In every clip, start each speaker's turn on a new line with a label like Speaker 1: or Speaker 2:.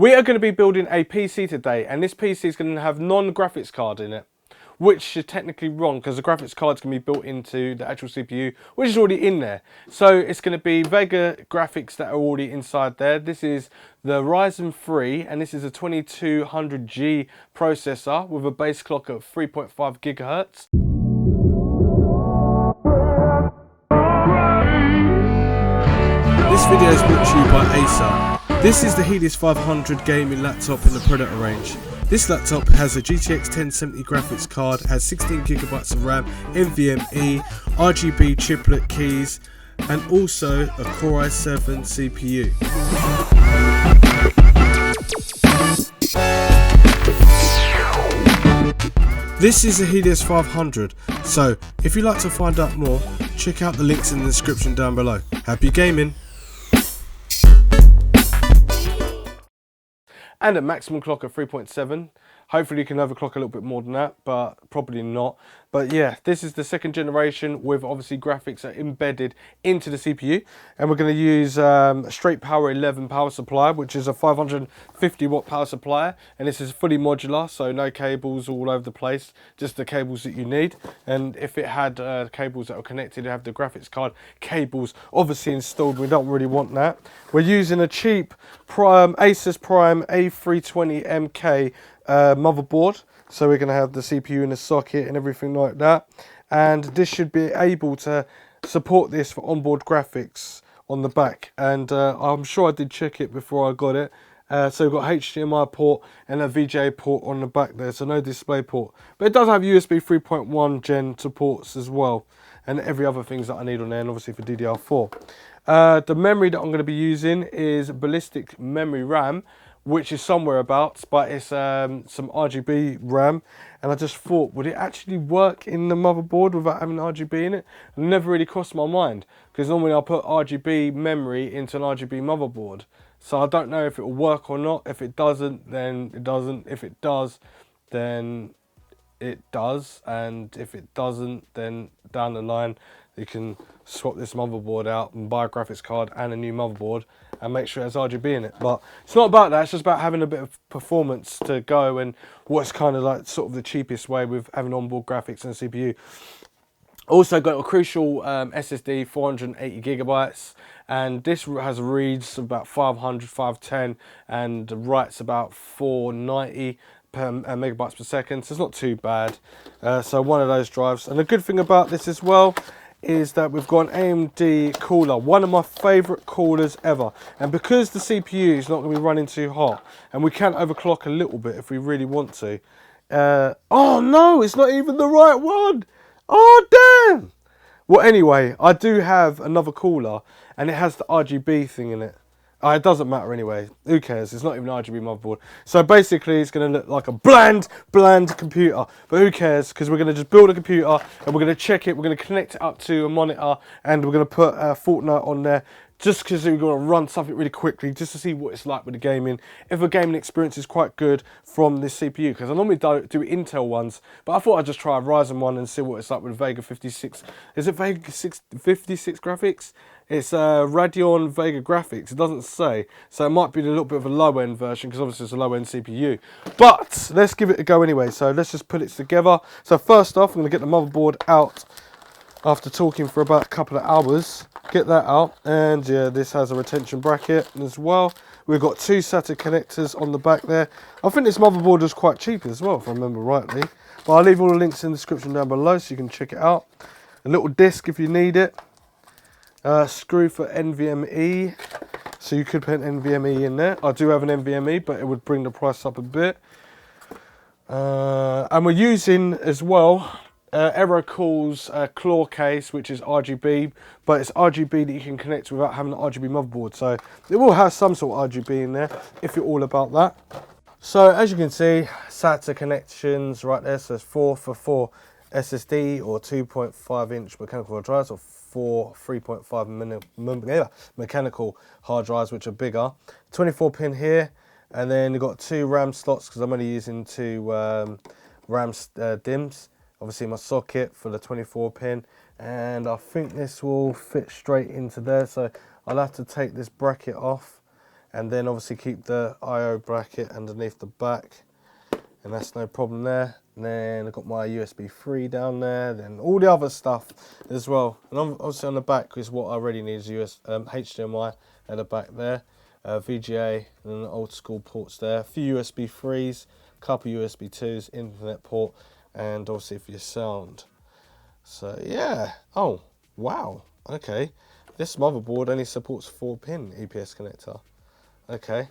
Speaker 1: We are going to be building a PC today, and this PC is going to have non-graphics card in it, which is technically wrong because the graphics card is going to be built into the actual CPU, which is already in there. So it's going to be Vega graphics that are already inside there. This is the Ryzen 3, and this is a 2200G processor with a base clock of 3.5 gigahertz.
Speaker 2: This video is brought to you by ASUS. This is the Helios 500 gaming laptop in the Predator range. This laptop has a GTX 1070 graphics card, has 16GB of RAM, NVMe, RGB chiplet keys, and also a Core i7 CPU. This is a Helios 500, so if you'd like to find out more, check out the links in the description down below. Happy gaming!
Speaker 1: And a maximum clock of 3.7. Hopefully you can overclock a little bit more than that, but probably not. But yeah, this is the second generation with obviously graphics are embedded into the CPU. And we're going to use a straight power 11 power supply, which is a 550 watt power supply. And this is fully modular, so no cables all over the place, just the cables that you need. And if it had cables that are connected, you have the graphics card cables obviously installed. We don't really want that. We're using a cheap ASUS Prime A320MK motherboard, so we're going to have the CPU in the socket and everything like that, and this should be able to support this for onboard graphics on the back. And I'm sure I did check it before I got it. So we've got HDMI port and a VGA port on the back there, so no display port, but it does have USB 3.1 gen supports as well, and every other things that I need on there, and obviously for DDR4. The memory that I'm going to be using is Ballistix memory RAM, which is somewhere about, but it's some RGB RAM. And I just thought, would it actually work in the motherboard without having RGB in it? It never really crossed my mind, because normally I put RGB memory into an RGB motherboard. So I don't know if it will work or not. If it doesn't, then it doesn't. If it does, then it does. And if it doesn't, then down the line, you can swap this motherboard out and buy a graphics card and a new motherboard and make sure it has RGB in it. But it's not about that, it's just about having a bit of performance to go, and what's kind of like sort of the cheapest way with having onboard graphics and CPU. Also got a crucial SSD, 480GB, and this has reads about 500, 510, and writes about 490 megabytes per second, so it's not too bad. So one of those drives. And the good thing about this as well is that we've got an AMD cooler, one of my favourite coolers ever. And because the CPU is not going to be running too hot, and we can overclock a little bit if we really want to. Oh no, it's not even the right one. Oh damn. Well, anyway, I do have another cooler, and it has the RGB thing in it. It doesn't matter anyway. Who cares? It's not even an RGB motherboard. So basically, it's going to look like a bland computer. But who cares? Because we're going to just build a computer, and we're going to check it. We're going to connect it up to a monitor, and we're going to put Fortnite on there, just because we're going to run something really quickly, just to see what it's like with the gaming. If the gaming experience is quite good from this CPU, because I normally do Intel ones, but I thought I'd just try a Ryzen one and see what it's like with Vega 56. Is it Vega 56 graphics? It's Radeon Vega graphics, it doesn't say. So it might be a little bit of a low-end version, because obviously it's a low-end CPU. But let's give it a go anyway. So let's just put it together. So first off, I'm going to get the motherboard out after talking for about a couple of hours. Get that out, and yeah, this has a retention bracket as well. We've got two SATA connectors on the back there. I think this motherboard was quite cheap as well, if I remember rightly. But I'll leave all the links in the description down below so you can check it out. A little disc if you need it. Screw for NVMe, so you could put an NVMe in there. I do have an NVMe, but it would bring the price up a bit. And we're using as well Aerocool's Klaw case, which is RGB, but it's RGB that you can connect without having an RGB motherboard. So it will have some sort of RGB in there if you're all about that. So as you can see, SATA connections right there. So it's 4 SSD or 2.5 inch mechanical hard drives, or 4 3.5 mechanical hard drives, which are bigger. 24 pin here, and then you've got 2 RAM slots, because I'm only using 2 RAM DIMMs. Obviously my socket for the 24 pin, and I think this will fit straight into there, so I'll have to take this bracket off and then obviously keep the I/O bracket underneath the back, and that's no problem there. And then I've got my USB 3 down there, then all the other stuff as well. And obviously on the back is what I really need is HDMI at the back there, VGA, and then the old school ports there, a few USB 3s, couple USB 2s, internet port, and obviously for your sound. So yeah, oh wow, okay, this motherboard only supports 4-pin EPS connector. Okay,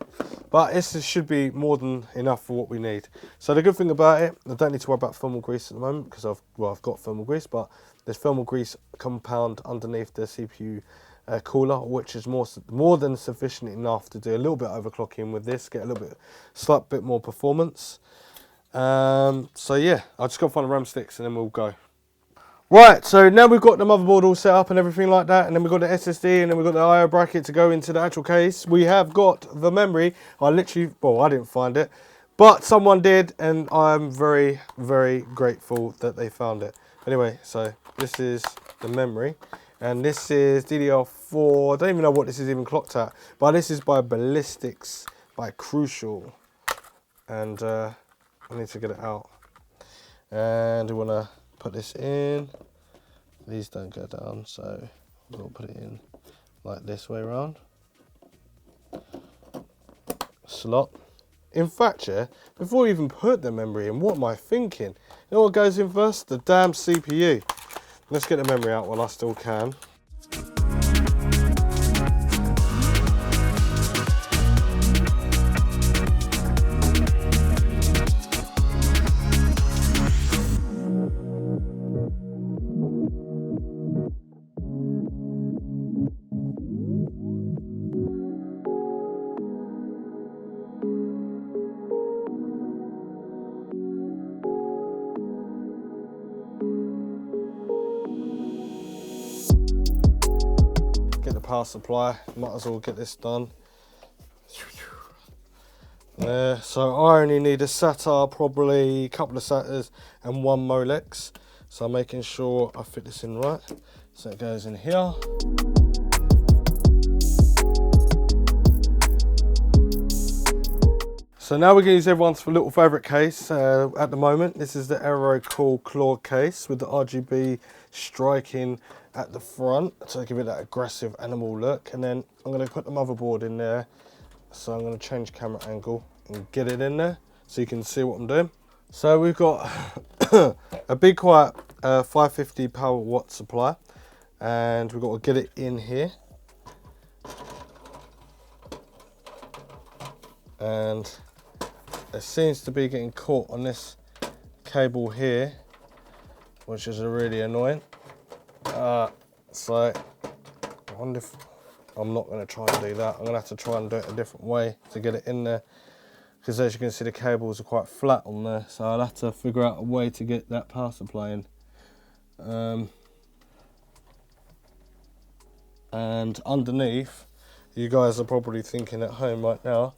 Speaker 1: but this should be more than enough for what we need. So the good thing about it, I don't need to worry about thermal grease at the moment because I've got thermal grease, but there's thermal grease compound underneath the CPU cooler, which is more than sufficient enough to do a little bit overclocking with this, get a slight bit more performance. So yeah, I just got to find the RAM sticks and then we'll go. Right, so now we've got the motherboard all set up and everything like that, and then we've got the SSD, and then we've got the I/O bracket to go into the actual case. We have got the memory. I didn't find it, but someone did, and I'm very, very grateful that they found it. Anyway, so this is the memory, and this is DDR4. I don't even know what this is even clocked at, but this is by Ballistix, by Crucial, and I need to get it out. And we want to put this in. These don't go down, so we'll put it in like this way around. Slot. In fact, yeah, before we even put the memory in, what am I thinking? You know what goes in first? The damn CPU. Let's get the memory out while I still can. Power supply, might as well get this done. There, so I only need a SATA, probably a couple of SATAs and one Molex. So I'm making sure I fit this in right. So it goes in here. So now we're going to use everyone's little favourite case at the moment. This is the Aerocool Klaw case with the RGB striking at the front to give it that aggressive animal look. And then I'm going to put the motherboard in there. So I'm going to change camera angle and get it in there so you can see what I'm doing. So we've got a big quiet 550 power watt supply, and we've got to get it in here. And it seems to be getting caught on this cable here, which is really annoying. So I wonder if I'm not going to try and do that. I'm going to have to try and do it a different way to get it in there, because as you can see the cables are quite flat on there, so I'll have to figure out a way to get that power supply in. And underneath, you guys are probably thinking at home right now,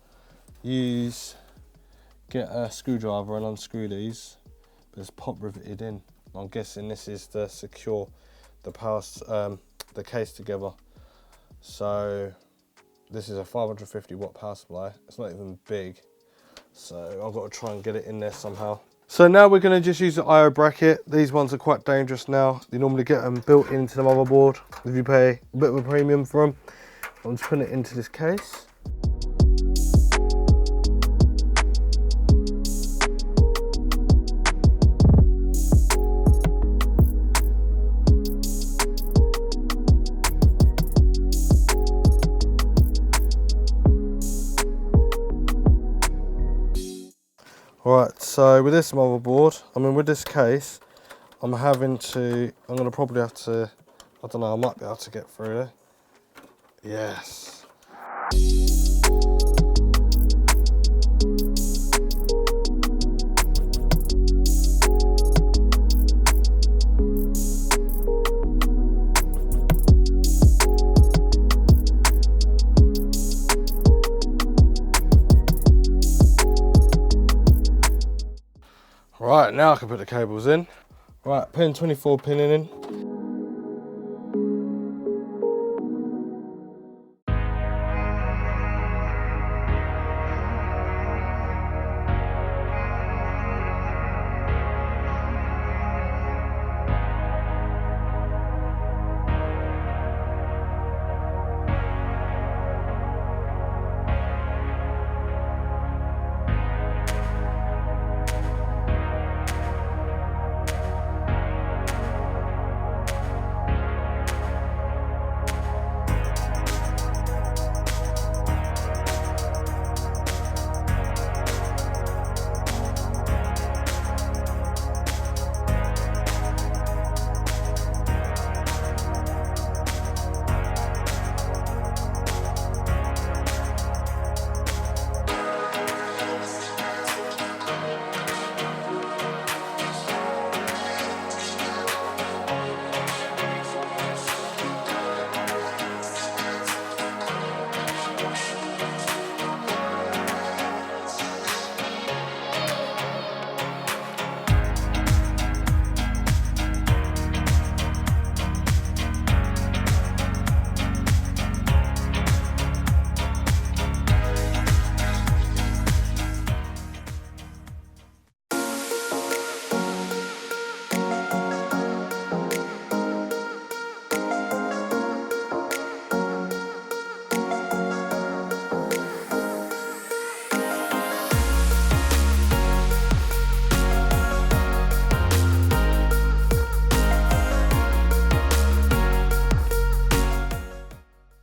Speaker 1: get a screwdriver and unscrew these, but it's pop riveted in. I'm guessing this is to secure the case together. So this is a 550 watt power supply. It's not even big, so I've got to try and get it in there somehow. So now we're going to just use the I/O bracket. These ones are quite dangerous now. You normally get them built into the motherboard if you pay a bit of a premium for them. I'm just putting it into this case. Right, so with this motherboard, with this case, I'm going to probably have to, I don't know, I might be able to get through there. Yes. Right, now I can put the cables in. Right, pin 24 pinning in.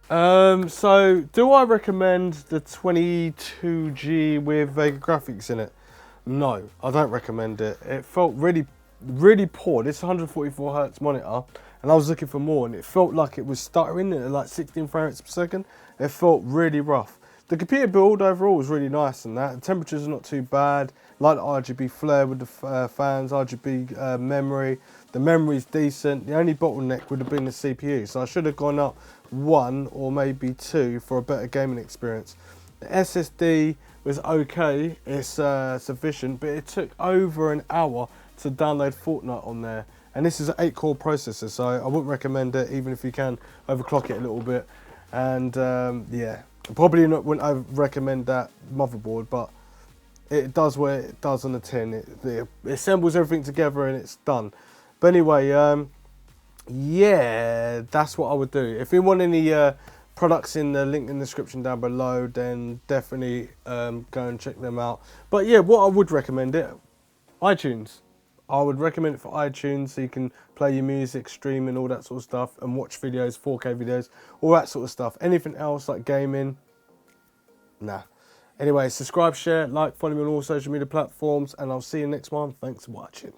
Speaker 1: So do I recommend the 22G with Vega graphics in it? No, I don't recommend it. It felt really, really poor. This 144 Hz monitor, and I was looking for more, and it felt like it was stuttering at like 16 frames per second. It felt really rough. The computer build overall was really nice, and that the temperatures are not too bad. Like the RGB flare with the fans, RGB memory. The memory's decent. The only bottleneck would have been the CPU, so I should have gone up 1 or maybe 2 for a better gaming experience. The SSD was okay, it's sufficient, but it took over an hour to download Fortnite on there. And this is an 8-core processor, so I wouldn't recommend it, even if you can overclock it a little bit. And yeah, probably wouldn't recommend that motherboard, but it does what it does on the tin. It assembles everything together and it's done. But anyway, yeah, that's what I would do. If you want any products in the link in the description down below, then definitely go and check them out. But yeah, what I would recommend it, iTunes. I would recommend it for iTunes, so you can play your music, stream and all that sort of stuff, and watch videos, 4K videos, all that sort of stuff. Anything else like gaming, nah. Anyway, subscribe, share, like, follow me on all social media platforms, and I'll see you next one. Thanks for watching.